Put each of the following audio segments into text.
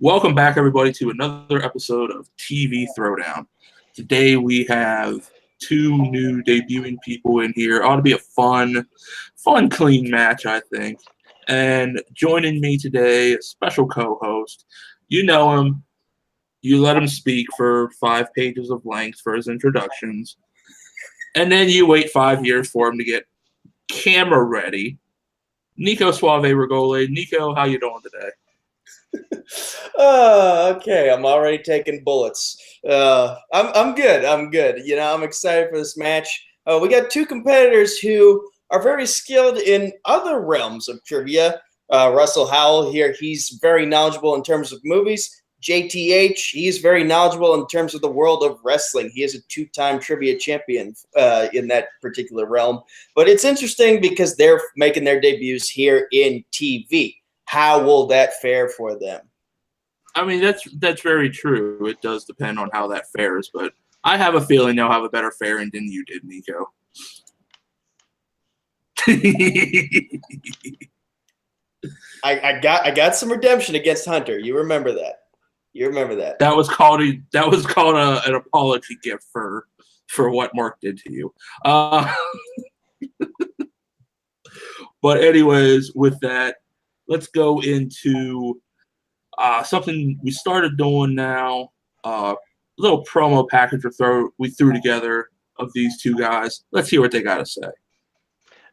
Welcome back, everybody, to another episode of TV Throwdown. Today we have two new debuting people in here. It ought to be a fun, clean match, I think. And joining me today, a special co-host. You know him. You let him speak for 5 pages of length for his introductions. And then you wait 5 years for him to get camera ready. Nico Suave Regole. Nico, how you doing today? Okay. I'm already taking bullets. I'm good. I'm good. You know, I'm excited for this match. We got two competitors who are very skilled in other realms of trivia. Russell Howell here, he's very knowledgeable in terms of movies. JTH, he's very knowledgeable in terms of the world of wrestling. He is a 2-time trivia champion in that particular realm. But it's interesting because they're making their debuts here in TV. How will that fare for them? I mean, that's very true. It does depend on how that fares, but I have a feeling they'll have a better faring than you did, Nico. I got some redemption against Hunter. You remember that. That was called an apology gift for what Mark did to you. But anyways, with that, let's go into something we started doing now. A little promo package we threw together of these two guys. Let's hear what they got to say.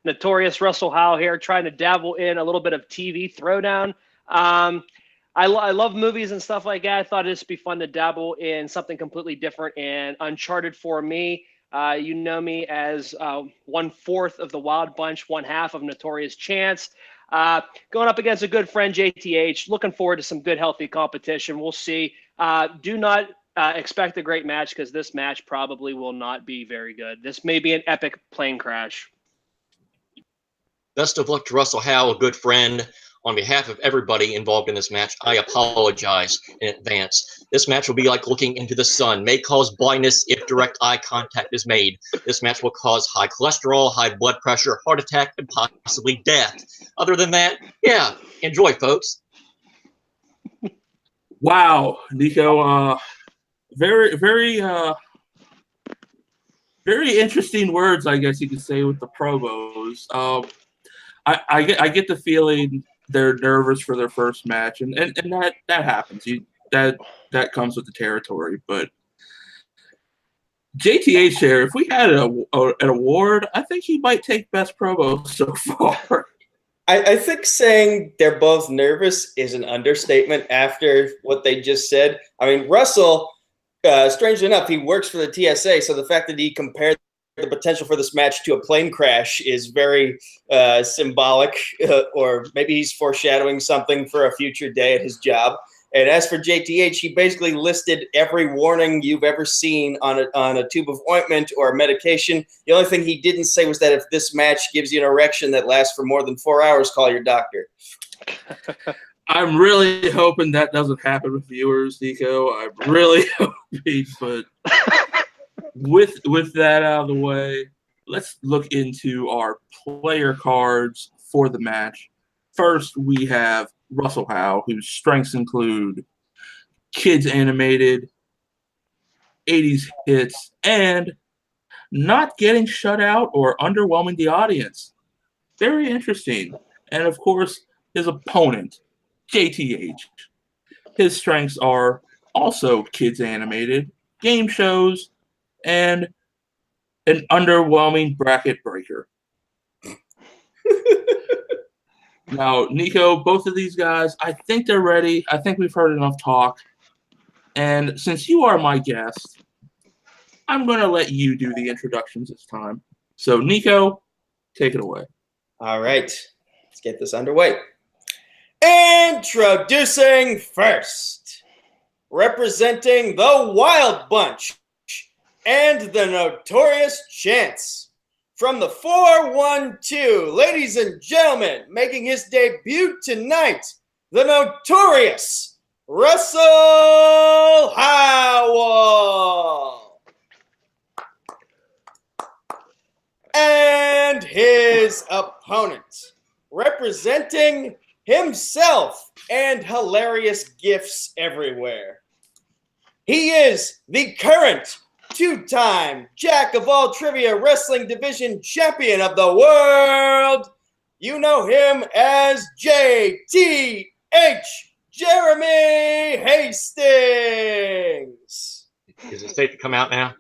Notorious Russell Howell here, trying to dabble in a little bit of TV Throwdown. I love movies and stuff like that. I thought it'd be fun to dabble in something completely different and uncharted for me. You know me as 1/4 of the Wild Bunch, 1/2 of Notorious C.H.A.N.C.E. Going up against a good friend, JTH. Looking forward to some good, healthy competition. We'll see. Do not expect a great match because this match probably will not be very good. This may be an epic plane crash. Best of luck to Russell Howell, a good friend. On behalf of everybody involved in this match, I apologize in advance. This match will be like looking into the sun. May cause blindness if direct eye contact is made. This match will cause high cholesterol, high blood pressure, heart attack, and possibly death. Other than that, yeah, enjoy, folks. Wow, Nico, very interesting words, I guess you could say, with the promos. I get the feeling they're nervous for their first match, and that happens. That comes with the territory. But JTH here, if we had an award, I think he might take best promo so far. I think saying they're both nervous is an understatement after what they just said. I mean, Russell, strangely enough, he works for the TSA, so the fact that he compared the potential for this match to a plane crash is very symbolic, or maybe he's foreshadowing something for a future day at his job. And as for JTH, he basically listed every warning you've ever seen on a tube of ointment or medication. The only thing he didn't say was that if this match gives you an erection that lasts for more than 4 hours, call your doctor. I'm really hoping that doesn't happen with viewers, Nico. I'm really hoping, but with that out of the way, let's look into our player cards for the match. First, we have Russell Howell, whose strengths include kids animated, 80s hits, and not getting shut out or underwhelming the audience. Very interesting. And of course, his opponent, JTH. His strengths are also kids animated, game shows, and an underwhelming bracket breaker. Now, Nico, both of these guys, I think they're ready. I think we've heard enough talk. And since you are my guest, I'm going to let you do the introductions this time. So, Nico, take it away. All right. Let's get this underway. Introducing first, representing the Wild Bunch and the Notorious C.H.A.N.C.E. From the 412, ladies and gentlemen, making his debut tonight, the Notorious Russell Howell. And his opponent, representing himself, and hilarious gifs everywhere. He is the current two-time Jack of all trivia wrestling division champion of the world. You know him as JTH, Jeremy Hastings. Is it safe to come out now?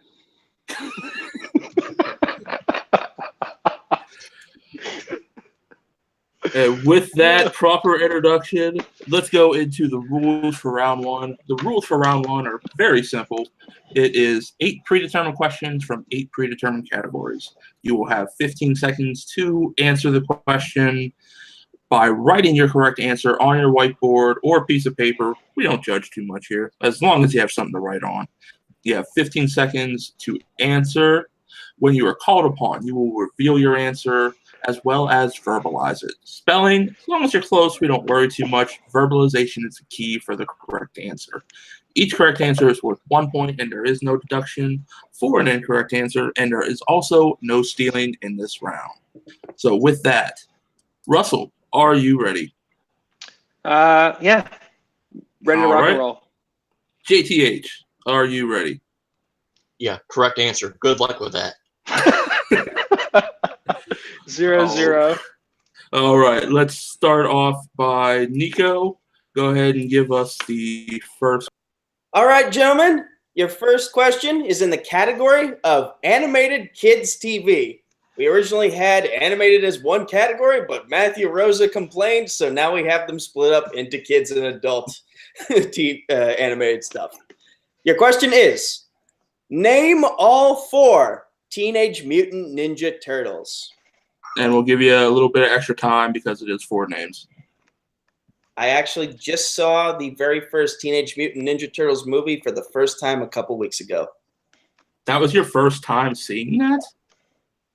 With that proper introduction, let's go into the rules for round one. The rules for round one are very simple. It is 8 predetermined questions from 8 predetermined categories. You will have 15 seconds to answer the question by writing your correct answer on your whiteboard or a piece of paper. We don't judge too much here, as long as you have something to write on. You have 15 seconds to answer. When you are called upon, you will reveal your answer as well as verbalize it. Spelling, as long as you're close, we don't worry too much. Verbalization is the key for the correct answer. Each correct answer is worth 1 point, and there is no deduction for an incorrect answer, and there is also no stealing in this round. So with that, Russell, are you ready? Yeah. Ready to rock and roll. JTH, are you ready? Yeah, correct answer. Good luck with that. 0-0. All right, let's start off by Nico. Go ahead and give us the first. All right, gentlemen, your first question is in the category of animated kids TV. We originally had animated as one category, but Matthew Rosa complained, so now we have them split up into kids and adult animated stuff. Your question is, name all 4 Teenage Mutant Ninja Turtles. And we'll give you a little bit of extra time because it is 4 names. I actually just saw the very first Teenage Mutant Ninja Turtles movie for the first time a couple weeks ago. That was your first time seeing that?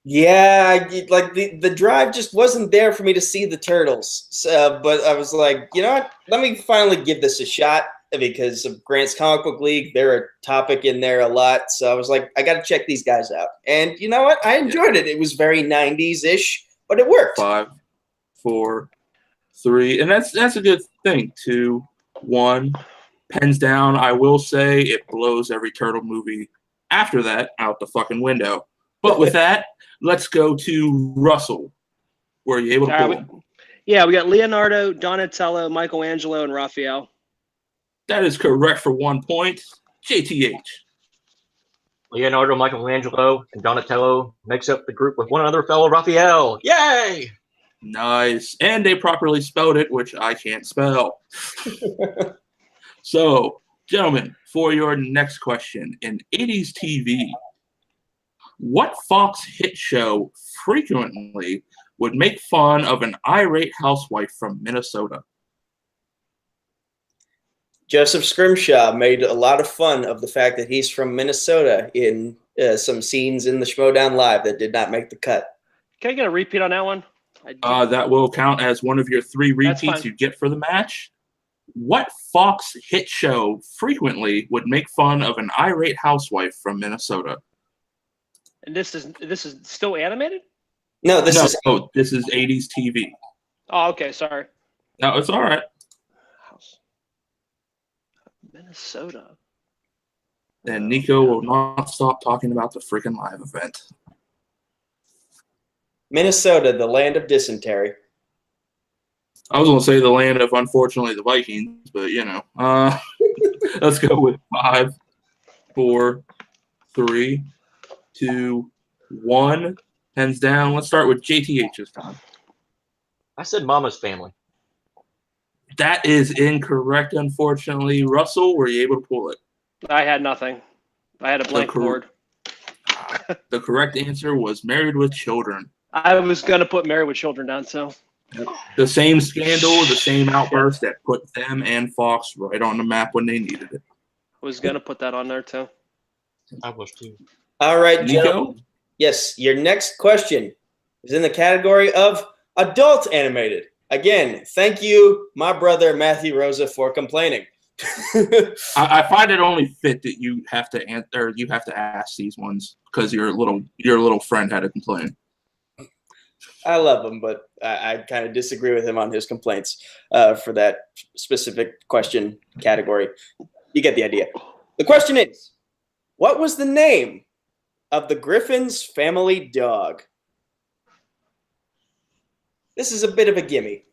Yeah, like the drive just wasn't there for me to see the Turtles. So, but I was like, you know what? Let me finally give this a shot because of Grant's Comic Book League. They're a topic in there a lot. So I was like, I got to check these guys out. And you know what? I enjoyed it. It was very 90s-ish, but it worked. 5, 4, 3. And that's a good thing. 2, 1. Pens down. I will say it blows every Turtle movie after that out the fucking window. But with that, let's go to Russell. Were you able to pull him? Yeah, we got Leonardo, Donatello, Michelangelo, and Raphael. That is correct for 1 point. JTH. Leonardo, Michelangelo, and Donatello makes up the group with one other fellow, Raphael. Yay! Nice. And they properly spelled it, which I can't spell. So, gentlemen, for your next question, in 80s TV, what Fox hit show frequently would make fun of an irate housewife from Minnesota? Joseph Scrimshaw made a lot of fun of the fact that he's from Minnesota in some scenes in the Schmodown Live that did not make the cut. Can I get a repeat on that one? That will count as one of your 3 repeats you get for the match. What Fox hit show frequently would make fun of an irate housewife from Minnesota? And this is still animated? No, this is 80s TV. Oh, okay, sorry. No, it's all right. Minnesota. And Nico will not stop talking about the freaking live event. Minnesota, the land of dysentery. I was going to say the land of, unfortunately, the Vikings, but, you know. Let's go with 5, 4, 3, 2, 1. Hands down. Let's start with JTH this time. I said Mama's Family. That is incorrect, unfortunately. Russell, were you able to pull it? I had nothing. I had a blank board. The correct answer was Married with Children. I was going to put Married with Children down, so. The same scandal, the same outburst that put them and Fox right on the map when they needed it. I was going to put that on there, too. I was, too. All right, Nico? Yes, your next question is in the category of adult animated. Again, thank you, my brother Matthew Rosa, for complaining. I find it only fit that you have to answer. You have to ask these ones because your little friend had to complain. I love him, but I kind of disagree with him on his complaints for that specific question category. You get the idea. The question is, what was the name of the Griffin's family dog? This is a bit of a gimme.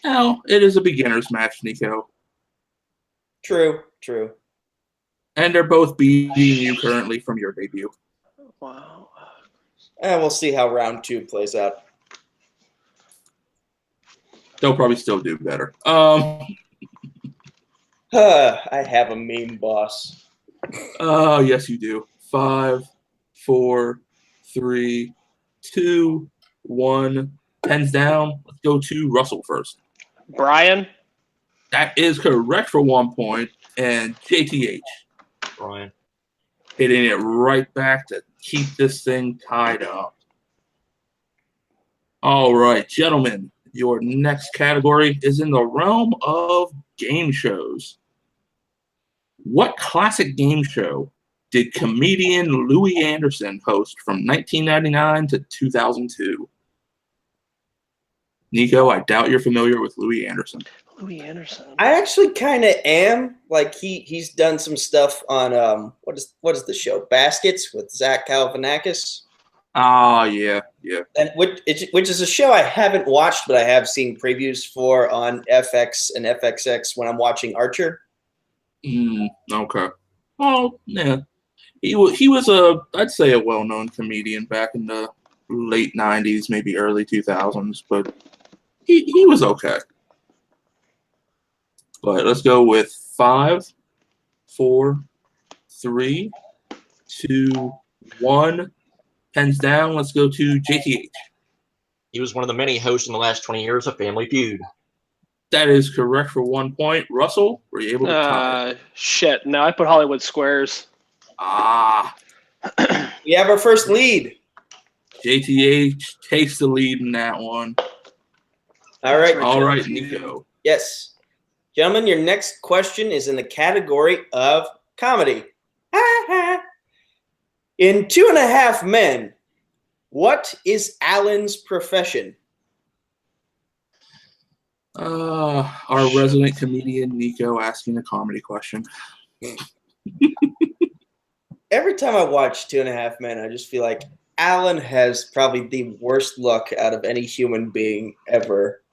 Well, it is a beginner's match, Nico. True, true. And they're both beating you currently from your debut. Wow. And we'll see how round 2 plays out. They'll probably still do better. I have a mean boss. Oh, yes, you do. 5, 4, 3, 2, 1. Pens down. Let's go to Russell first. Brian. That is correct for 1 point. And JTH. Brian. Hitting it right back to keep this thing tied up. All right, gentlemen. Your next category is in the realm of game shows. What classic game show did comedian Louis Anderson host from 1999 to 2002? Nico, I doubt you're familiar with Louis Anderson. Louis Anderson. I actually kind of am. Like he's done some stuff on what is the show? Baskets with Zach Galifianakis. Ah, yeah. And which is a show I haven't watched, but I have seen previews for on FX and FXX when I'm watching Archer. Okay. Well, yeah. He was I'd say a well-known comedian back in the late 90s, maybe early 2000s, but he was okay. But let's go with 5, 4, 3, 2, 1. Pens down. Let's go to JTH. He was one of the many hosts in the last 20 years of Family Feud. That is correct for 1 point. Russell, were you able to tie? Shit. No, I put Hollywood Squares. Ah. We have our first lead. JTH takes the lead in that one. All right. All right, Nico. Yes. Gentlemen, your next question is in the category of comedy. In 2.5 Men, what is Alan's profession? Our resident comedian, Nico, asking a comedy question. Every time I watch 2.5 Men, I just feel like Alan has probably the worst luck out of any human being ever.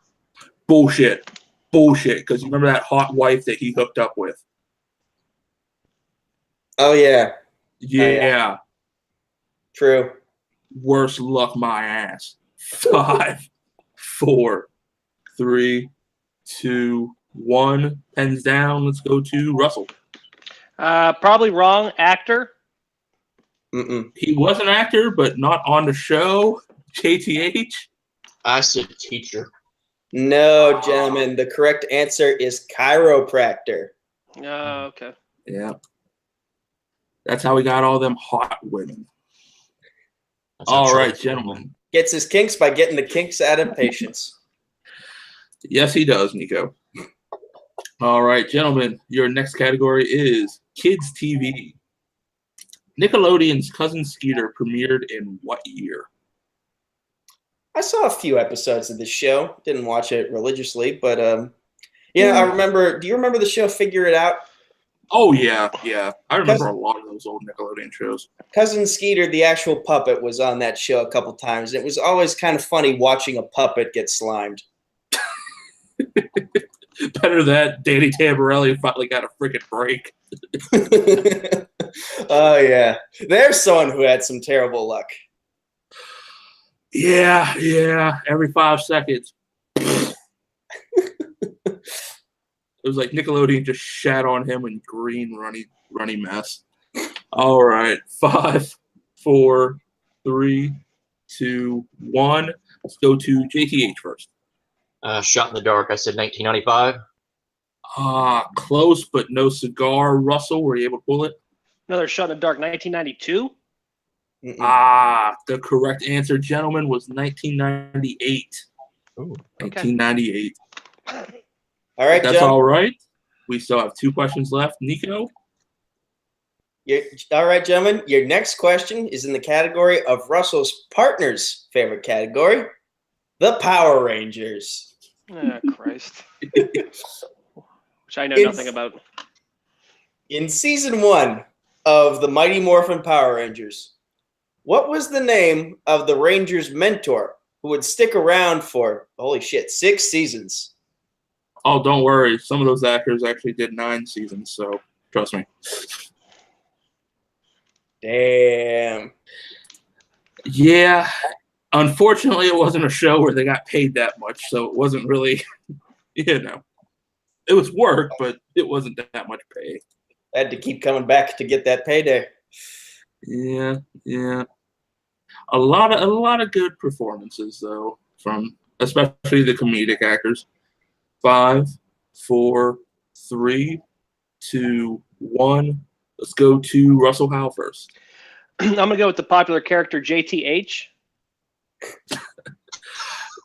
Bullshit. Because you remember that hot wife that he hooked up with? Oh, yeah. Yeah. True. Worse luck, my ass. 5, 4, 3, 2, 1. Pens down. Let's go to Russell. Probably wrong. Actor. He was an actor, but not on the show. JTH. I said teacher. No, gentlemen. The correct answer is chiropractor. Oh, okay. Yeah. That's how we got all them hot women. That's All right, gentlemen. Gets his kinks by getting the kinks out of patients. Yes, he does, Nico. All right, gentlemen. Your next category is Kids TV. Nickelodeon's Cousin Skeeter premiered in what year? I saw a few episodes of this show. Didn't watch it religiously, but I remember. Do you remember the show Figure It Out? Oh, yeah. I remember a lot of those old Nickelodeon shows. Cousin Skeeter, the actual puppet, was on that show a couple times. It was always kind of funny watching a puppet get slimed. Better that Danny Tamborelli finally got a freaking break. Oh, yeah. There's someone who had some terrible luck. Yeah. Every 5 seconds. It was like Nickelodeon just shat on him in green runny mess. All right. 5, 4, 3, 2, 1. Let's go to JTH first. Shot in the dark. I said 1995. Close, but no cigar. Russell, were you able to pull it? Another Shot in the Dark, 1992. The correct answer, gentlemen, was 1998. Ooh, 1998. All right, That's Joe. all right. We still have 2 questions left. Nico? All right, gentlemen. Your next question is in the category of Russell's partner's favorite category, the Power Rangers. Oh, Christ. Which I know nothing about. In season 1 of the Mighty Morphin Power Rangers, what was the name of the Rangers' mentor who would stick around for, holy shit, 6 seasons? Oh, don't worry. Some of those actors actually did 9 seasons, so trust me. Damn. Yeah. Unfortunately, it wasn't a show where they got paid that much, so it wasn't really, it was work, but it wasn't that much pay. Had to keep coming back to get that payday. Yeah. A lot of good performances though, from especially the comedic actors. 5, 4, 3, 2, 1. Let's go to Russell Howell first. I'm gonna go with the popular character JTH.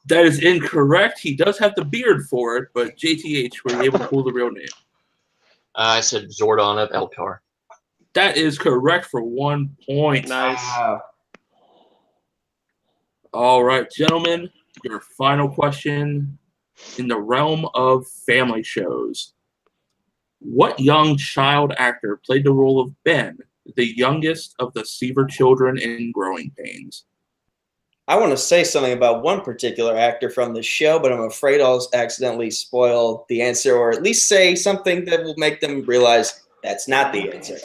That is incorrect. He does have the beard for it, but JTH, were you able to pull the real name? I said Zordon of Eltar. That is correct for 1 point. Nice. Wow. All right, gentlemen, your final question in the realm of family shows. What young child actor played the role of Ben, the youngest of the Seaver children in Growing Pains? I want to say something about one particular actor from the show, but I'm afraid I'll accidentally spoil the answer, or at least say something that will make them realize that's not the answer.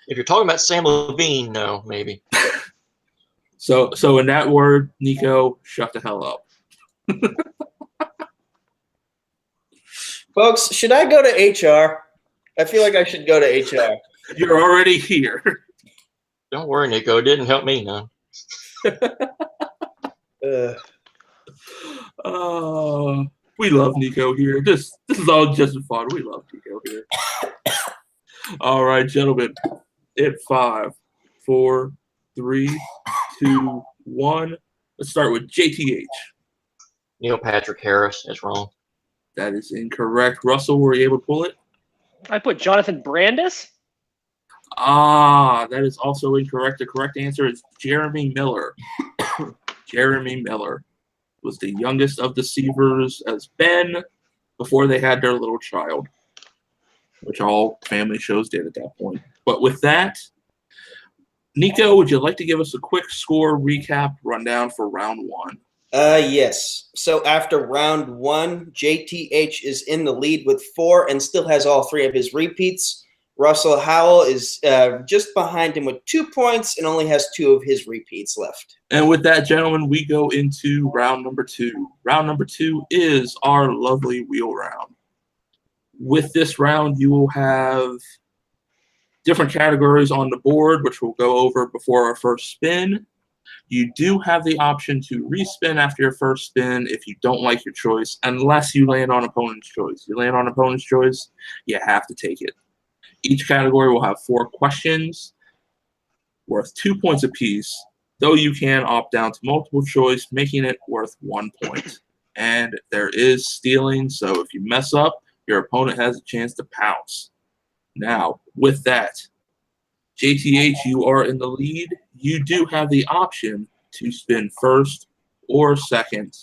If you're talking about Sam Levine, no, maybe. So in that word, Nico, shut the hell up. Folks, should I go to HR? I feel like I should go to HR. You're already here. Don't worry, Nico. It didn't help me none. We love Nico here. This is all just fun. We love Nico here. All right, gentlemen. In 5, 4, 3, 2, 1. Let's start with JTH. Neil Patrick Harris is wrong. That is incorrect. Russell, were you able to pull it? I put Jonathan Brandis. That is also incorrect. The correct answer is Jeremy Miller. Jeremy Miller was the youngest of the Seavers as Ben before they had their little child, which all family shows did at that point. But with that, Nico, would you like to give us a quick score recap rundown for round 1? Yes. So after round 1, JTH is in the lead with 4 and still has all 3 of his repeats. Russell Howell is just behind him with 2 points and only has 2 of his repeats left. And with that, gentlemen, we go into round number 2. Round number 2 is our lovely wheel round. With this round, you will have different categories on the board, which we'll go over before our first spin. You do have the option to respin after your first spin if you don't like your choice, unless you land on opponent's choice. You land on opponent's choice, you have to take it. Each category will have 4 questions worth 2 points apiece, though you can opt down to multiple choice, making it worth 1 point. And there is stealing, so if you mess up, your opponent has a chance to pounce. Now, with that, JTH, you are in the lead. You do have the option to spin first or second.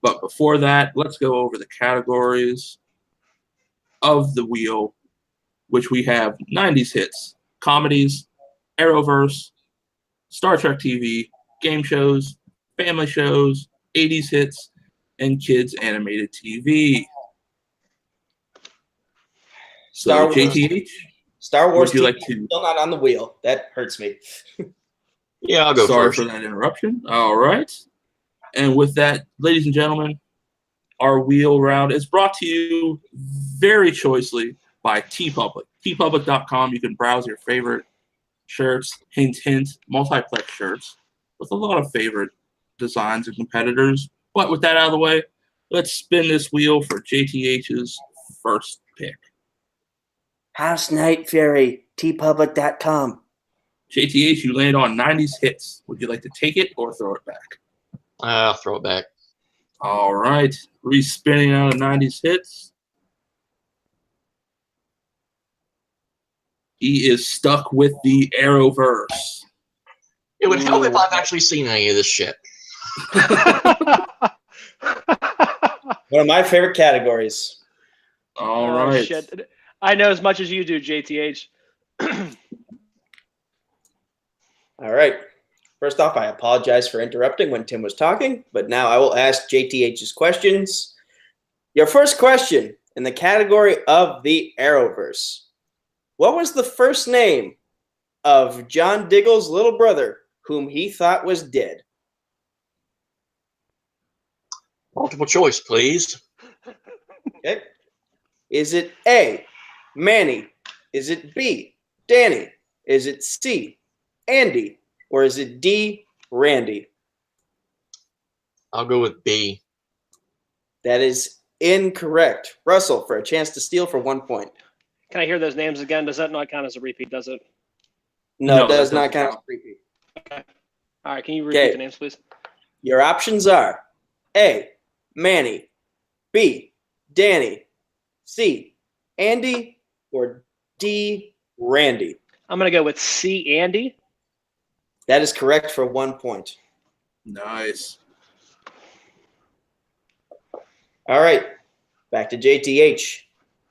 But before that, let's go over the categories of the wheel, which we have 90s hits, comedies, Arrowverse, Star Trek TV, game shows, family shows, 80s hits, and kids animated TV. So JTH, Star Wars would you TV like to? still not on the wheel. That hurts me. Yeah, I'll go Sorry first. for that interruption. All right. And with that, ladies and gentlemen, our wheel round is brought to you very choicely by TeePublic. TeePublic.com. You can browse your favorite shirts, hint, hint, multiplex shirts with a lot of favorite designs and competitors. But with that out of the way, let's spin this wheel for JTH's first pick. House Night Fury, TeePublic.com. JTH, you land on 90s hits. Would you like to take it or throw it back? I'll throw it back. All right. Respinning out of 90s hits. He is stuck with the Arrowverse. It would help if I've actually seen any of this shit. One of my favorite categories. All right. Shit. I know as much as you do, JTH. All right. First off, I apologize for interrupting when Tim was talking, but now I will ask JTH's questions. Your first question in the category of the Arrowverse. What was the first name of John Diggle's little brother whom he thought was dead? Multiple choice, please. Okay. Is it A, Manny? Is it B, Danny? Is it C, Andy? Or is it D, Randy? I'll go with B. That is incorrect. Russell, for a chance to steal for 1 point. Can I hear those names again? Does that not count as a repeat, does it? No, it does that not doesn't count count. as repeat. Okay. All right, can you repeat the names, please? Your options are A, Manny, B, Danny, C, Andy, or D, Randy. I'm going to go with C, Andy. That is correct for 1 point. Nice. All right, back to JTH.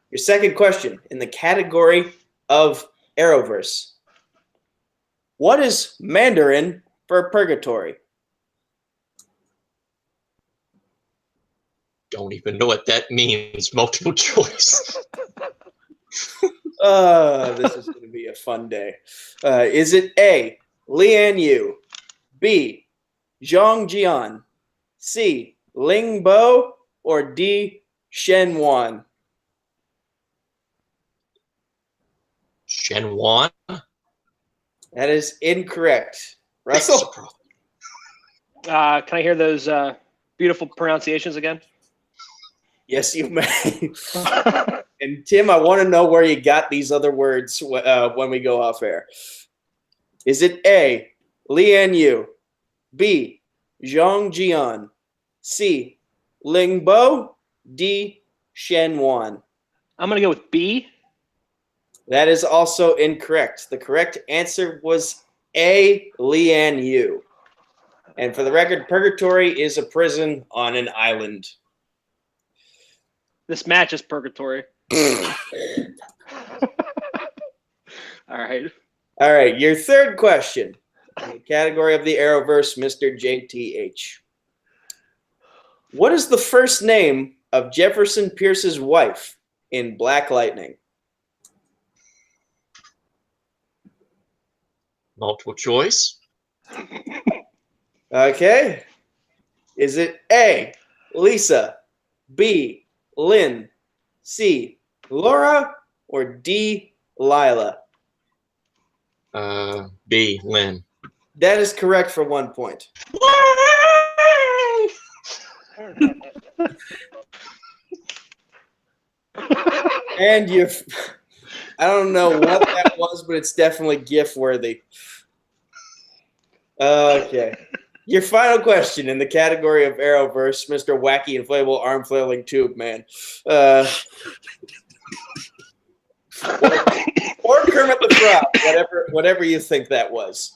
Your second question in the category of Arrowverse. What is Mandarin for purgatory? Don't even know what that means. Multiple choice. This is going to be a fun day. Is it A, Lian Yu, B, Zhong Jian, C, Ling Bo, or D, Shen Wan? Shenwan? That is incorrect. Russell? Can I hear those beautiful pronunciations again? Yes, you may. And Tim, I want to know where you got these other words when we go off air. Is it A, Lian Yu, B, Zhong Jian, C, Ling Bo, D, Shen Wan? I'm going to go with B. That is also incorrect. The correct answer was A, Lian Yu. And for the record, purgatory is a prison on an island. This match is purgatory. All right. All right, your third question in the category of the Arrowverse, Mr. JTH. What is the first name of Jefferson Pierce's wife in Black Lightning? Multiple choice. Okay. Is it A, Lisa, B, Lynn, C, Laura, or D, Lila? B, Lynn. That is correct for 1 point. And I don't know what that was, but it's definitely GIF worthy. Okay. Your final question in the category of Arrowverse, Mr. Wacky Inflatable Arm Flailing Tube Man. Or Kermit the Frog, whatever you think that was.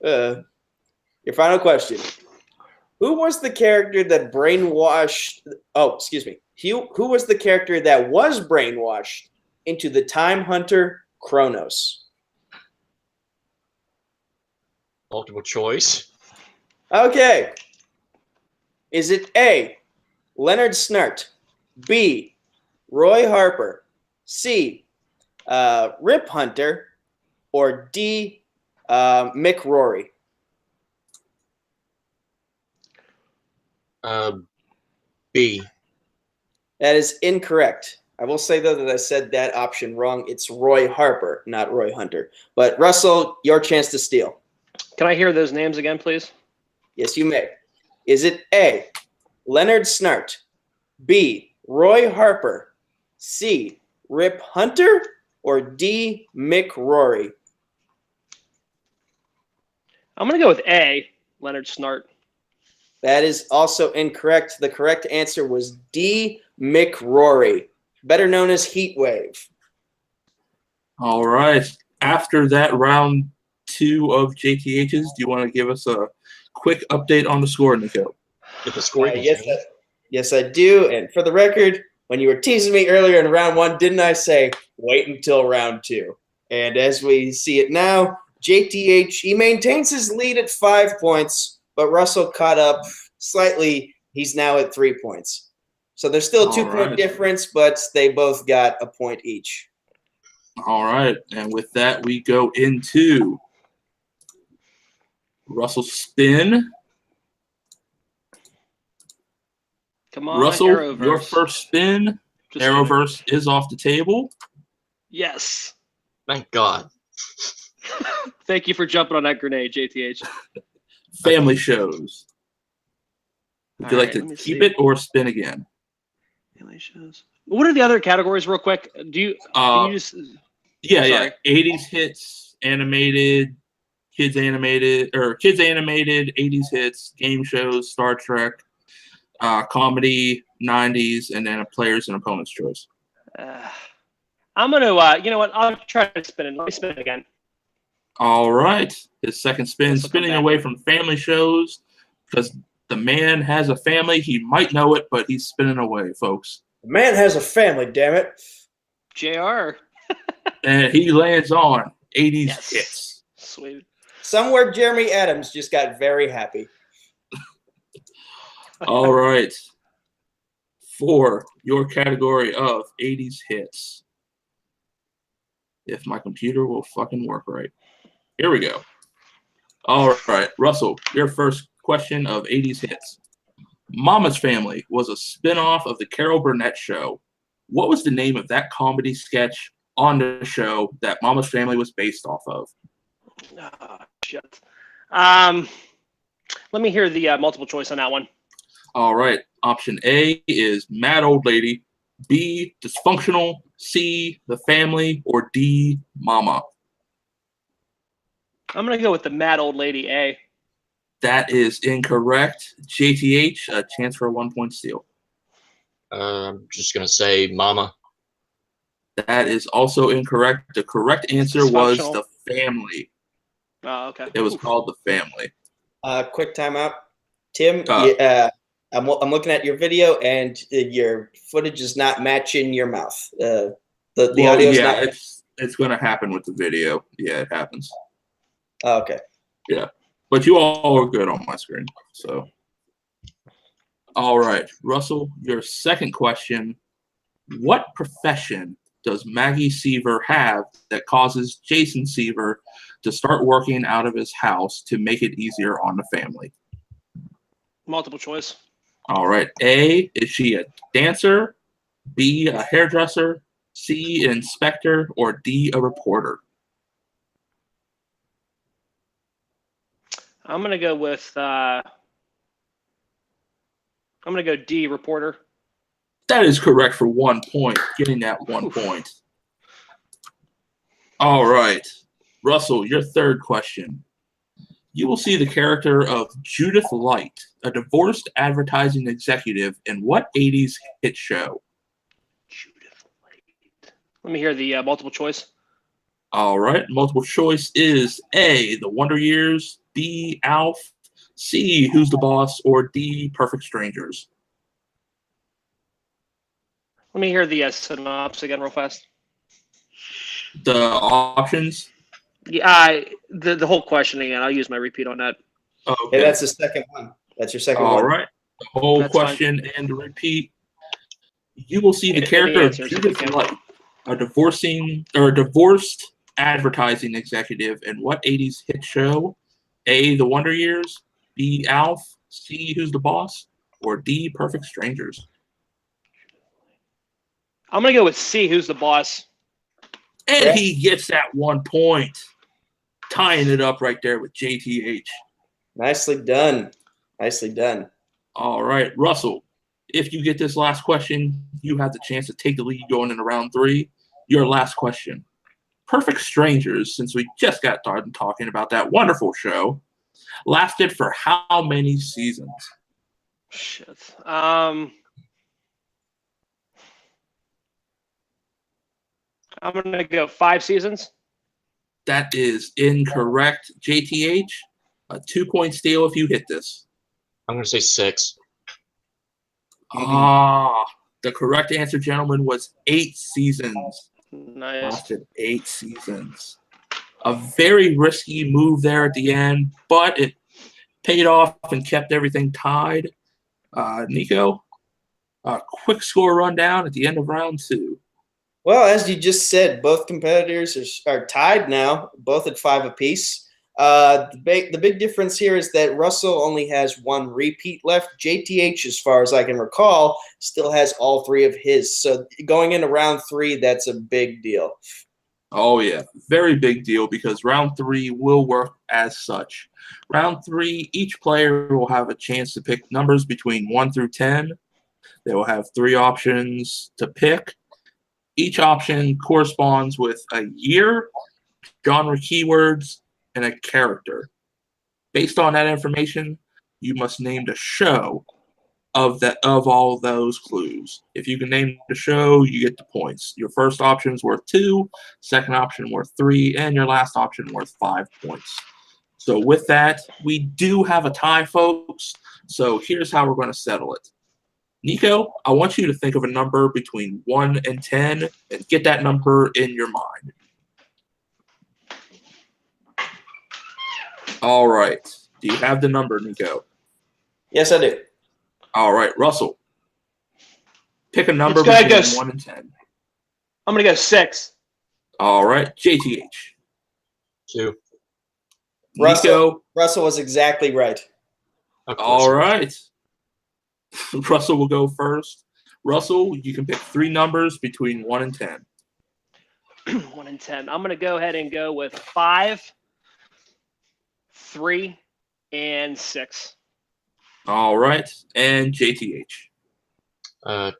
Your final question. Who was the character that brainwashed... Oh, excuse me. Who was the character that was brainwashed into the Time Hunter Kronos? Multiple choice. Okay. Is it A, Leonard Snart, B, Roy Harper, C, Rip Hunter, or D, Mick Rory? B. That is incorrect. I will say, though, that I said that option wrong. It's Roy Harper, not Roy Hunter. But, Russell, your chance to steal. Can I hear those names again, please? Yes, you may. Is it A, Leonard Snart, B, Roy Harper, C, Rip Hunter, or D, Mick Rory? I'm going to go with A, Leonard Snart. That is also incorrect. The correct answer was D, Mick Rory, better known as Heatwave. All right. after that round 2 of JTHs, do you want to give us a quick update on the score, Nico? If the score can Yes, change. yes, I do. And for the record, when you were teasing me earlier in round 1, didn't I say wait until round 2? And as we see it now, JTH, he maintains his lead at 5 points, but Russell caught up slightly. He's now at 3 points. So there's still a 2-point difference, but they both got a point each. All right. And with that, we go into Russell's spin. Come on, Russell, Arrowverse. your first spin. Arrowverse is off the table. Yes. Thank God. Thank you for jumping on that grenade, JTH. Family shows. Would you like to keep it or spin again? Family shows. What are the other categories, real quick? Do you? Can you just? Yeah. 80s hits, animated, kids animated, 80s hits, game shows, Star Trek, comedy, 90s, and then a player's and opponent's choice. I'm gonna. You know what? I'll try to spin it. Let me spin it again. All right. His second spin, spinning away from family shows because the man has a family. He might know it, but he's spinning away, folks. The man has a family, damn it. JR. And he lands on 80s hits. Sweet. Somewhere Jeremy Adams just got very happy. All right. For your category of 80s hits. If my computer will fucking work right. Here we go. All right, Russell, your first question of 80s hits. Mama's Family was a spinoff of the Carol Burnett Show. What was the name of that comedy sketch on the show that Mama's Family was based off of? Oh, shit. Let me hear the multiple choice on that one. All right. Option A is Mad Old Lady. B, Dysfunctional. C, The Family. Or D, Mama. I'm going to go with the Mad Old Lady A. That is incorrect. JTH, a chance for a 1-point steal. I'm just going to say Mama. That is also incorrect. The correct answer was The Family. Oh, okay. It was called The Family. Quick timeout. Tim, I'm looking at your video, and your footage is not matching your mouth. The audio is not. It's going to happen with the video. Yeah, it happens. Oh, okay. Yeah, but you all are good on my screen. So, all right, Russell, your second question: what profession does Maggie Seaver have that causes Jason Seaver to start working out of his house to make it easier on the family? Multiple choice. All right. A, is she a dancer? B, a hairdresser? C, an inspector? Or D, a reporter? I'm going to go with I'm going to go D, reporter. That is correct for 1 point, getting that 1 point. All right. Russell, your third question. You will see the character of Judith Light, a divorced advertising executive, in what 80s hit show? Judith Light. Let me hear the multiple choice. All right. Multiple choice is A, The Wonder Years, B, Alf, C, Who's the Boss, or D, Perfect Strangers. Let me hear the synopsis again real fast. The options? Yeah, the whole question again. I'll use my repeat on that. Okay. Yeah, that's the second one. That's your second one. All right. The whole question and the repeat. You will see the character of Judith Light, a divorced advertising executive in what 80s hit show? A, The Wonder Years, B, Alf, C, Who's the Boss, or D, Perfect Strangers? I'm going to go with C, Who's the Boss. And he gets that 1 point, tying it up right there with JTH. Nicely done. Nicely done. All right, Russell, if you get this last question, you have the chance to take the lead going into round 3. Your last question. Perfect Strangers, since we just got done talking about that wonderful show, lasted for how many seasons? Shit. I'm going to go 5 seasons. That is incorrect. JTH, a 2-point steal if you hit this. I'm going to say 6. The correct answer, gentlemen, was 8 seasons. Nice. Lasted 8 seasons. A very risky move there at the end, but it paid off and kept everything tied. Nico, a quick score rundown at the end of round 2. Well, as you just said, both competitors are tied now, both at 5 apiece. The big difference here is that Russell only has 1 repeat left. JTH, as far as I can recall, still has all 3 of his. So going into round 3, that's a big deal. Oh, yeah. Very big deal because round 3 will work as such. Round 3, each player will have a chance to pick numbers between 1 through 10. They will have 3 options to pick. Each option corresponds with a year, genre keywords, and a character. Based on that information, you must name the show of all those clues. If you can name the show, you get the points. Your first option is worth 2, second option worth 3, and your last option worth 5 points. So with that, we do have a tie, folks. So here's how we're going to settle it. Nico, I want you to think of a number between 1 and 10 and get that number in your mind. All right. Do you have the number, Nico? Yes, I do. All right, Russell. Pick a number Let's go between ahead, 1 and 10. I'm going to go 6. All right, JTH. 2. Nico. Russell was exactly right. All right. Russell will go first. Russell, you can pick 3 numbers between 1 and 10. 1 and 10. I'm going to go ahead and go with 5, 3, and 6. All right, and JTH.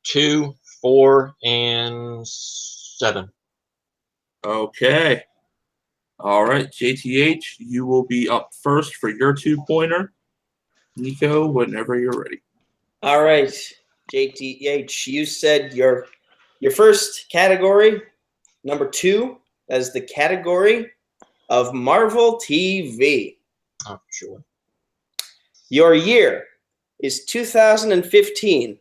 2, 4, and 7. Okay. All right, JTH, you will be up first for your 2-pointer. Nico, whenever you're ready. All right, JTH, you said your first category, number 2, as the category of Marvel TV. Oh, sure. Your year is 2015.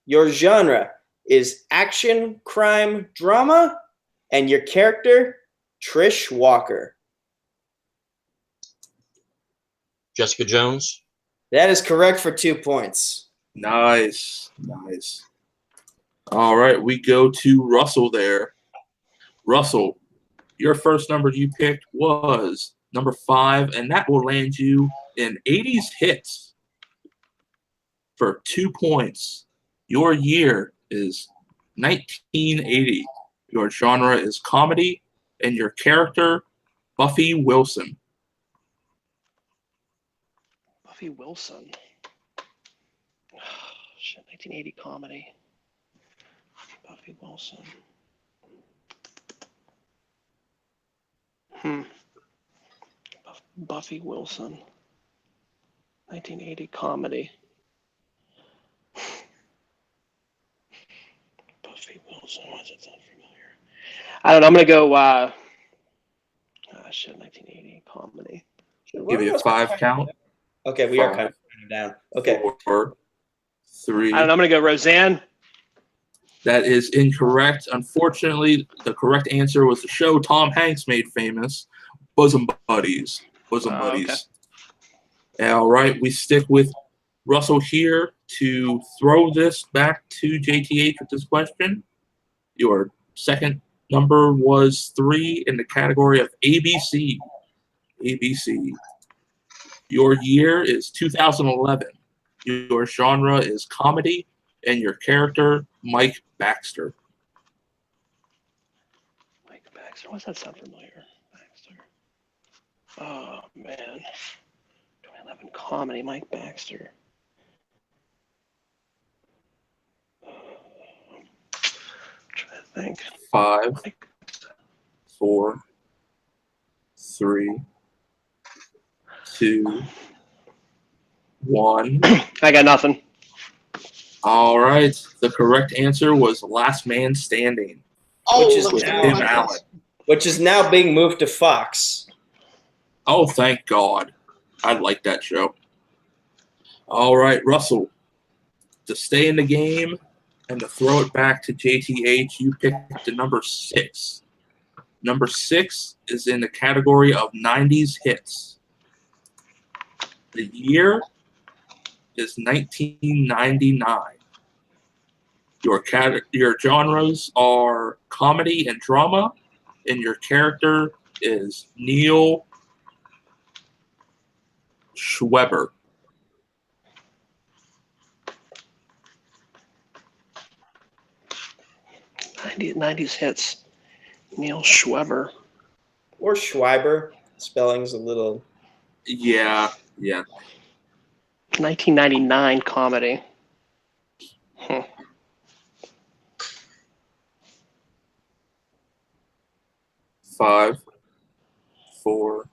Your genre is action, crime, drama, and your character, Trish Walker. Jessica Jones. That is correct for 2 points. Nice, nice. All right, we go to Russell there. Russell, your first number you picked was number 5, and that will land you in 80s hits for 2 points. Your year is 1980. Your genre is comedy, and your character, Buffy Wilson. Buffy Wilson. Oh, shit, 1980 comedy. Buffy Wilson. Buffy Wilson. 1980 comedy. Buffy Wilson. Why does that sound familiar? I don't know. I'm going to go, 1980 comedy. Give you a 5 count. Okay, we are kind of counting down. Okay. 4, 3. I don't know. I'm going to go Roseanne. That is incorrect. Unfortunately, the correct answer was the show Tom Hanks made famous, Bosom Buddies. Bosom Buddies. Okay. All right, we stick with Russell here to throw this back to JTH with this question. Your second number was 3 in the category of ABC. ABC. Your year is 2011. Your genre is comedy, and your character, Mike Baxter. Mike Baxter. Why does that sound familiar? Baxter. Oh, man. 2011 comedy, Mike Baxter. I'm trying to think. 5, 4, 3, 2, 1. I got nothing. All right. The correct answer was Last Man Standing, Oh, which is with Tim Allen. which is now being moved to Fox. Oh, thank God. I like that show. All right, Russell. To stay in the game and to throw it back to JTH, you picked the number 6. Number 6 is in the category of 90s hits. The year is 1999. Your genres are comedy and drama, and your character is Neil Schweber. '90s hits. Neil Schweber. Or Schreiber. Spelling's a little... Yeah. 1999 comedy. 5, 4.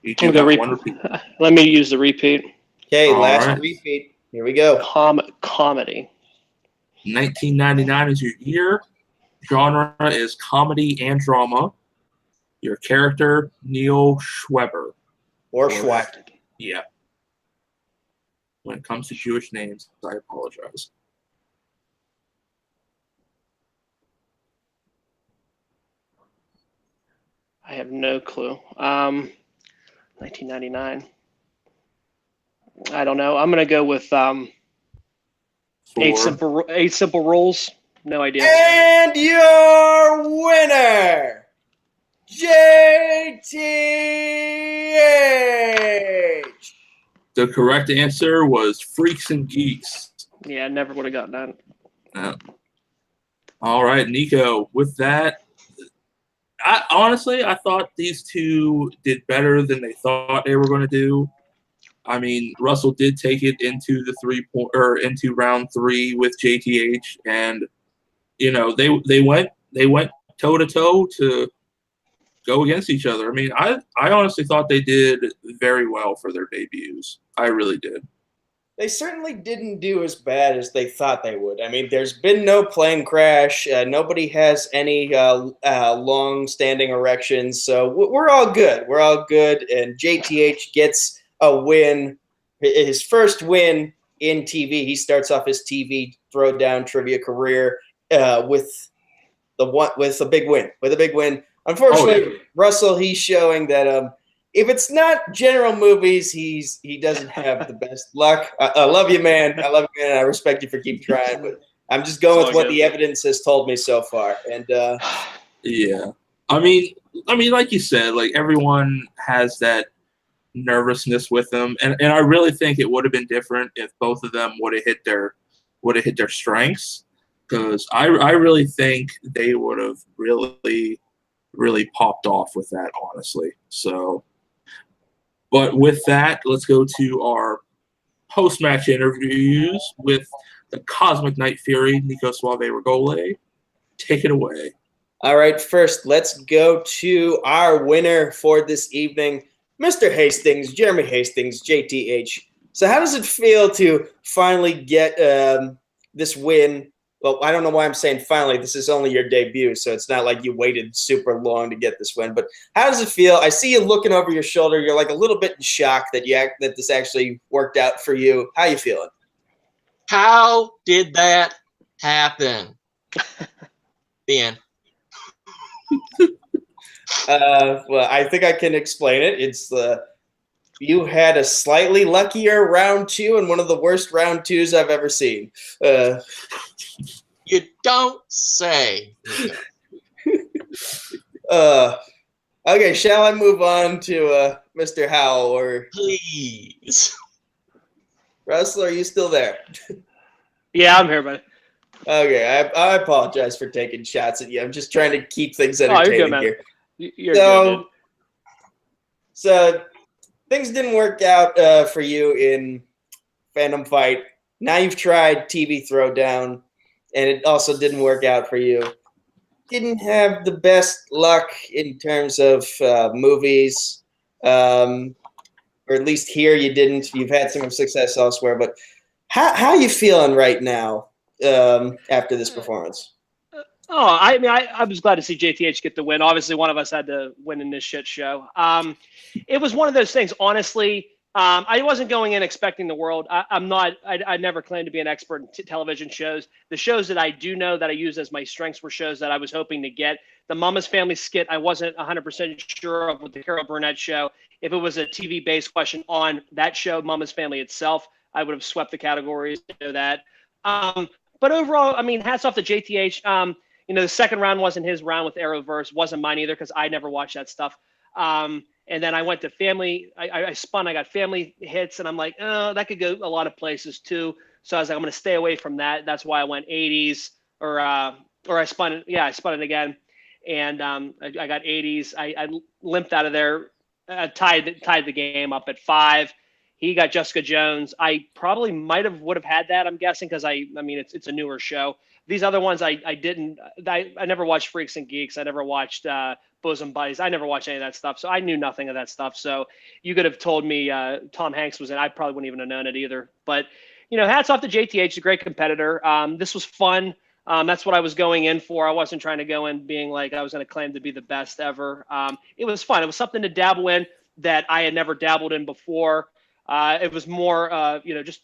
You do Let me got re- one repeat. Let me use the repeat. Okay, All last right. repeat. Here we go. Comedy. 1999 is your year. Genre is comedy and drama. Your character, Neil Schweber. Or Schweik. Yeah. When it comes to Jewish names, I apologize. I have no clue. 1999. I don't know. I'm gonna go with 4. eight simple rules. No idea. And your winner, JTH. The correct answer was Freaks and Geeks. Yeah, I never would have gotten that. All right, Nico. With that, I thought these two did better than they thought they were going to do. I mean, Russell did take it into the into round 3 with JTH, and you know they went toe to toe to go against each other. I mean, I honestly thought they did very well for their debuts. I really did. They certainly didn't do as bad as they thought they would. I mean, there's been no plane crash. Nobody has any long-standing erections, so we're all good. We're all good, and JTH gets a win, his first win in TV. He starts off his TV Throwdown trivia career with a big win. Unfortunately, Russell, he's showing that if it's not general movies, he doesn't have the best luck. I love you, man. I respect you for keeping trying, but I'm just going with what the evidence has told me so far. And yeah, I mean, like you said, like everyone has that nervousness with them, and I really think it would have been different if both of them would have hit their strengths, because I really think they would have really popped off with that, honestly. So, but with that, let's go to our post-match interviews with the Cosmic Night Fury, Nico Suave Regole. Take it away. All right, first, let's go to our winner for this evening, Mr. Hastings, Jeremy Hastings, JTH. So how does it feel to finally get this win? Well, I don't know why I'm saying finally. This is only your debut, so it's not like you waited super long to get this win. But how does it feel? I see you looking over your shoulder. You're like a little bit in shock that this actually worked out for you. How you feeling? How did that happen? The end. Well, I think I can explain it. It's you had a slightly luckier round 2 and one of the worst round 2s I've ever seen. You don't say. Okay, shall I move on to Mr. Howell? Or Please. Russell, are you still there? Yeah, I'm here, buddy. Okay, I apologize for taking shots at you. I'm just trying to keep things entertaining you're good, man. here. You're good, dude. So things didn't work out for you in Fandom Fight. Now you've tried TV Throwdown, and it also didn't work out for you. Didn't have the best luck in terms of movies, or at least here you didn't. You've had some success elsewhere, but how are you feeling right now after this performance? Oh, I mean, I was glad to see JTH get the win. Obviously, one of us had to win in this shit show. It was one of those things, honestly. I wasn't going in expecting the world. I'm not. I never claimed to be an expert in television shows. The shows that I do know that I use as my strengths were shows that I was hoping to get. The Mama's Family skit, I wasn't 100% sure of with the Carol Burnett show. If it was a TV-based question on that show, Mama's Family itself, I would have swept the categories. I know that. But overall, I mean, hats off to JTH. The second round wasn't his round with Arrowverse. Wasn't mine either because I never watched that stuff. And then I went to family. I spun. I got family hits, and I'm like, oh, that could go a lot of places too. So I was like, I'm going to stay away from that. That's why I went 80s, or I spun it. Yeah, I spun it again, and I got 80s. I limped out of there. Tied the game up at 5. He got Jessica Jones. I probably would have had that. I'm guessing because I mean it's a newer show. These other ones I didn't. I never watched Freaks and Geeks. I never watched Bosom Buddies. I never watched any of that stuff, so I knew nothing of that stuff. So you could have told me Tom Hanks was in. I probably wouldn't even have known it either. But hats off to JTH. He's a great competitor. This was fun. That's what I was going in for. I wasn't trying to go in being like I was going to claim to be the best ever. It was fun. It was something to dabble in that I had never dabbled in before. It was more, just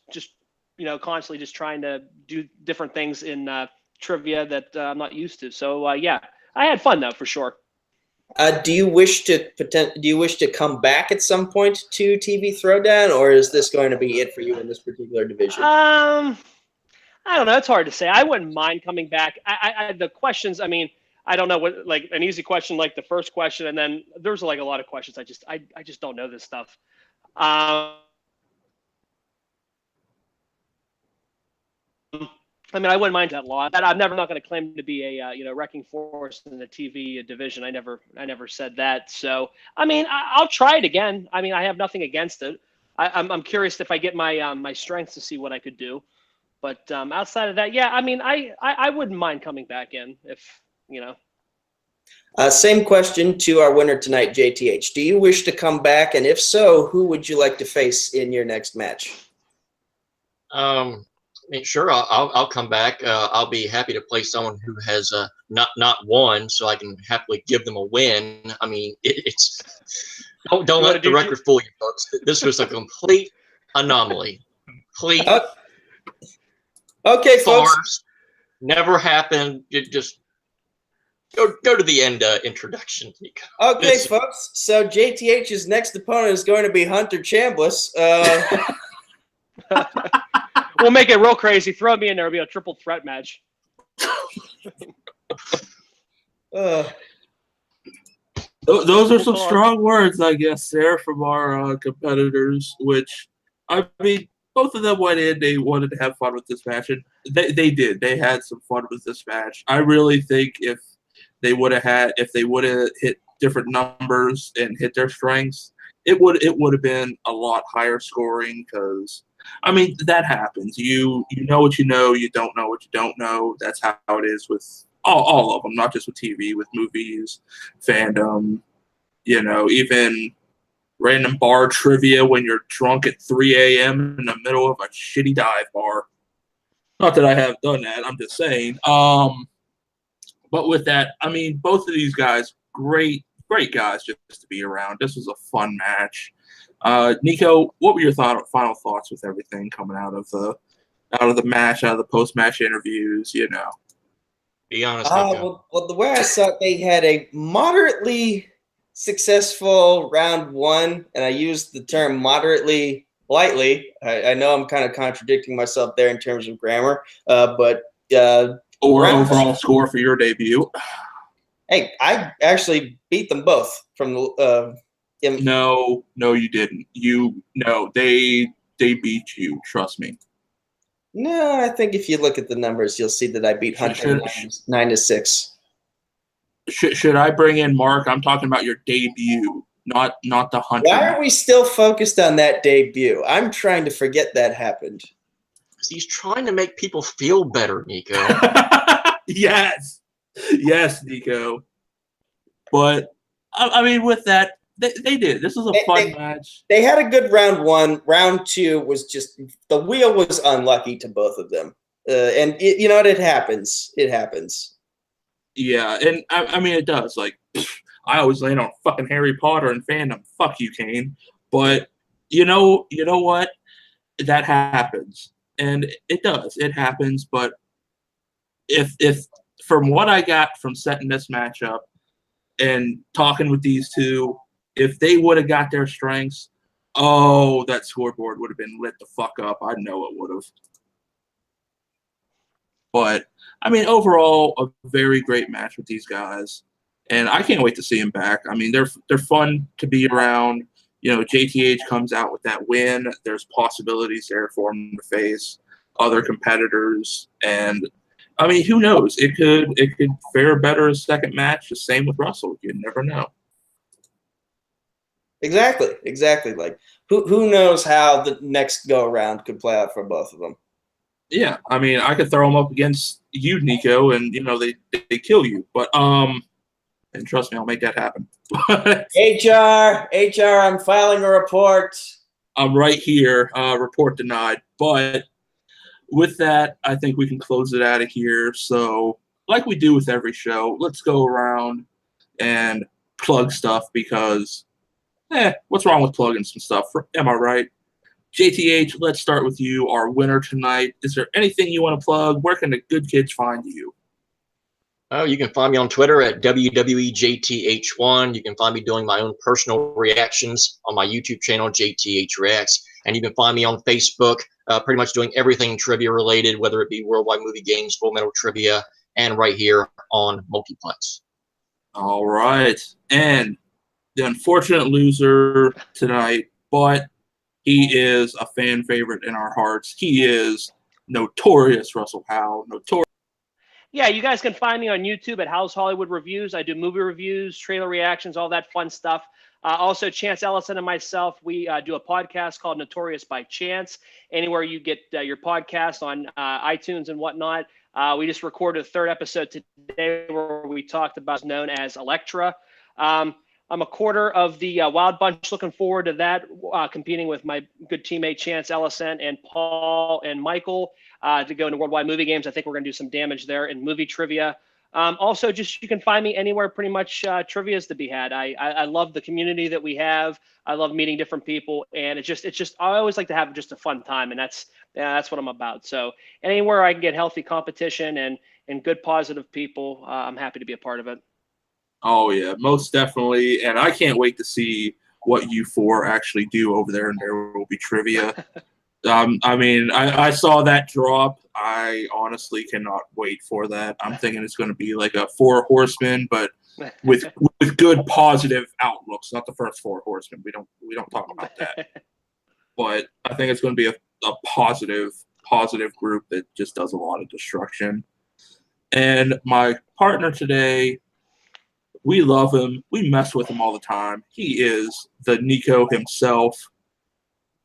constantly just trying to do different things in trivia that I'm not used to. So yeah, I had fun though for sure. Do you wish to come back at some point to TV Throwdown, or is this going to be it for you in this particular division? I don't know. It's hard to say. I wouldn't mind coming back. The questions. I mean, I don't know what like an easy question like the first question, and then there's like a lot of questions. I just don't know this stuff. I mean, I wouldn't mind that a lot. I'm never not going to claim to be a wrecking force in the TV division. I never said that. So I mean, I'll try it again. I mean, I have nothing against it. I'm curious if I get my my strengths to see what I could do. But outside of that, yeah, I mean, I wouldn't mind coming back in if Same question to our winner tonight, JTH. Do you wish to come back, and if so, who would you like to face in your next match? I mean, sure, I'll come back. I'll be happy to play someone who has not won, so I can happily give them a win. I mean, it's don't let the record fool you, folks. This was a complete anomaly. Complete okay, farce. folks. Never happened. It just go to the end introduction, Nico. Okay, folks. So JTH's next opponent is going to be Hunter Chambliss. We'll make it real crazy. Throw me in there. It'll be a triple threat match. Those are some strong words, I guess, there from our competitors, which, I mean, both of them went in. They wanted to have fun with this match, and they did. They had some fun with this match. I really think if they would have hit different numbers and hit their strengths, it would have been a lot higher scoring because, I mean, that happens. You know what you know. You don't know what you don't know. That's how it is with all of them, not just with TV, with movies, fandom, even random bar trivia when you're drunk at 3 a.m. in the middle of a shitty dive bar. Not that I have done that. I'm just saying. But with that, I mean, both of these guys, great guys just to be around. This was a fun match. Nico, what were your final thoughts with everything coming out of the match, out of the post-match interviews? Be honest, Nico. Well, the way I saw it, they had a moderately successful round one, and I used the term moderately lightly. I know I'm kind of contradicting myself there in terms of grammar, but overall score for your debut. Hey, I actually beat them both from the. No, you didn't. They beat you. Trust me. No, I think if you look at the numbers, you'll see that I beat Hunter 9-6. Should I bring in Mark? I'm talking about your debut, not the Hunter. Why are we still focused on that debut? I'm trying to forget that happened. Because he's trying to make people feel better, Nico. Yes, Nico. But I mean, with that, they did. This was a fun match. They had a good round one. Round two was just the wheel was unlucky to both of them, and it happens. It happens. Yeah, and I mean, it does. Like, I always land on fucking Harry Potter and fandom. Fuck you, Kane. But you know what? That happens, and it does. It happens. But if from what I got from setting this matchup and talking with these two, if they would have got their strengths, oh, that scoreboard would have been lit the fuck up. I know it would have. But I mean, overall, a very great match with these guys, and I can't wait to see them back. I mean, they're fun to be around. You know, JTH comes out with that win. There's possibilities there for him to face other competitors, and I mean, who knows? It could fare better as second match. The same with Russell. You never know. Exactly. Like, who knows how the next go around could play out for both of them. Yeah, I mean, I could throw them up against you, Nico, and you know they kill you. But and trust me, I'll make that happen. HR, I'm filing a report. I'm right here. Report denied. But with that, I think we can close it out of here. So, like we do with every show, let's go around and plug stuff because, what's wrong with plugging some stuff? Am I right? JTH, let's start with you, our winner tonight. Is there anything you want to plug? Where can the good kids find you? Oh, you can find me on Twitter at WWEJTH1. You can find me doing my own personal reactions on my YouTube channel, JTH Reacts. And you can find me on Facebook, pretty much doing everything trivia related, whether it be Worldwide Movie Games, Full Metal Trivia, and right here on Multiplex. All right. And the unfortunate loser tonight, but he is a fan favorite in our hearts. He is Notorious Russell Howell. Yeah, you guys can find me on YouTube at HHWoodReviews. I do movie reviews, trailer reactions, all that fun stuff. Also, Chance Ellison and myself, we do a podcast called Notorious by Chance. Anywhere you get your podcast on iTunes and whatnot. We just recorded a third episode today where we talked about what's known as Elektra. I'm a quarter of the Wild Bunch. Looking forward to that, competing with my good teammate Chance Ellison and Paul and Michael to go into Worldwide Movie Games. I think we're going to do some damage there in movie trivia. Also, just you can find me anywhere pretty much trivia is to be had. I love the community that we have. I love meeting different people, and it's just I always like to have just a fun time, and that's what I'm about. So anywhere I can get healthy competition and good positive people, I'm happy to be a part of it. Oh, yeah, most definitely. And I can't wait to see what you four actually do over there, and there will be trivia. I mean, I saw that drop. I honestly cannot wait for that. I'm thinking it's going to be like a Four Horsemen, but with good positive outlooks. Not the first Four Horsemen. We don't talk about that. But I think it's going to be a positive group that just does a lot of destruction. And my partner today, we love him. We mess with him all the time. He is the Nico himself.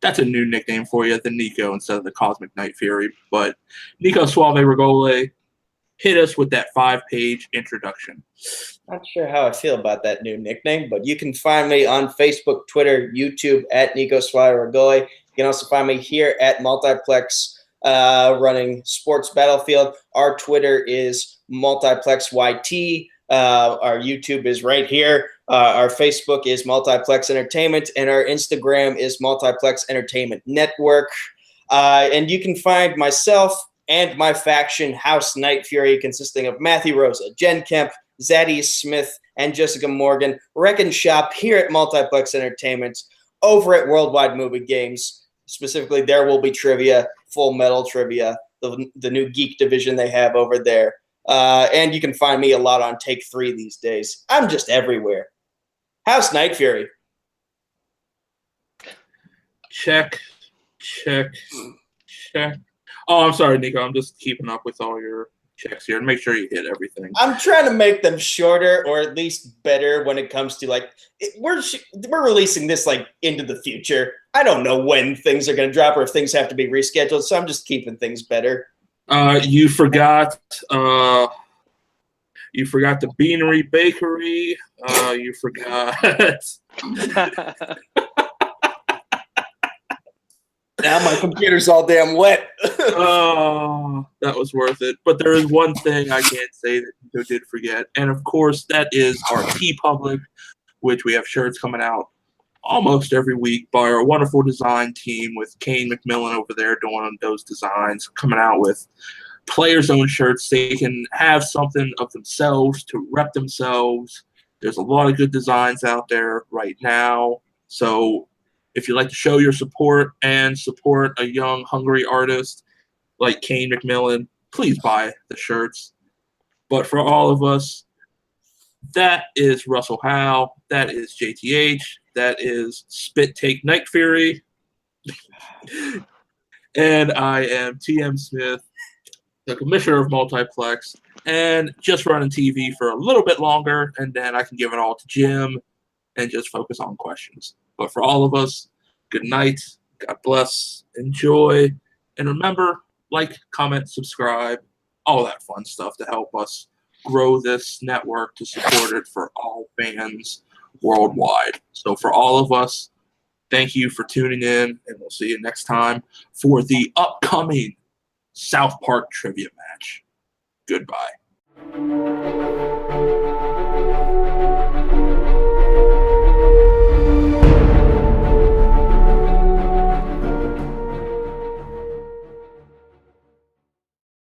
That's a new nickname for you, the Nico instead of the Cosmic Night Fury. But Nico Suave Regole, hit us with that 5-page introduction. Not sure how I feel about that new nickname, but you can find me on Facebook, Twitter, YouTube at Nico Suave Regole. You can also find me here at Multiplex running Sports Battlefield. Our Twitter is Multiplex YT. Our YouTube is right here. Our Facebook is Multiplex Entertainment, and our Instagram is Multiplex Entertainment Network. And you can find myself and my faction, House Night Fury, consisting of Matthew Rosa, Jen Kemp, Zadie Smith, and Jessica Morgan, wreck and shop here at Multiplex Entertainment over at Worldwide Movie Games. Specifically, there will be trivia, Full Metal Trivia, the new geek division they have over there. And you can find me a lot on Take 3 these days. I'm just everywhere. House Night Fury. Check. Oh, I'm sorry, Nico. I'm just keeping up with all your checks here and make sure you hit everything. I'm trying to make them shorter or at least better when it comes to we're releasing this into the future. I don't know when things are going to drop or if things have to be rescheduled, so I'm just keeping things better. You forgot the Beanery Bakery. You forgot. Now my computer's all damn wet. Oh, that was worth it. But there is one thing I can't say that you did forget, and of course that is our TeePublic, which we have shirts coming out almost every week by our wonderful design team with Kane McMillan over there doing those designs, coming out with players' own shirts. They can have something of themselves to rep themselves. There's a lot of good designs out there right now. So if you'd like to show your support and support a young, hungry artist like Kane McMillan, please buy the shirts. But for all of us, that is Russell Howell. That is JTH. That is Spit Take Night Fury. And I am TM Smith, the commissioner of Multiplex, and just running TV for a little bit longer, and then I can give it all to Jim and just focus on questions. But for all of us, good night, God bless, enjoy, and remember, like, comment, subscribe, all that fun stuff to help us grow this network to support it for all fans worldwide. So for all of us, thank you for tuning in, and we'll see you next time for the upcoming South Park trivia match. Goodbye.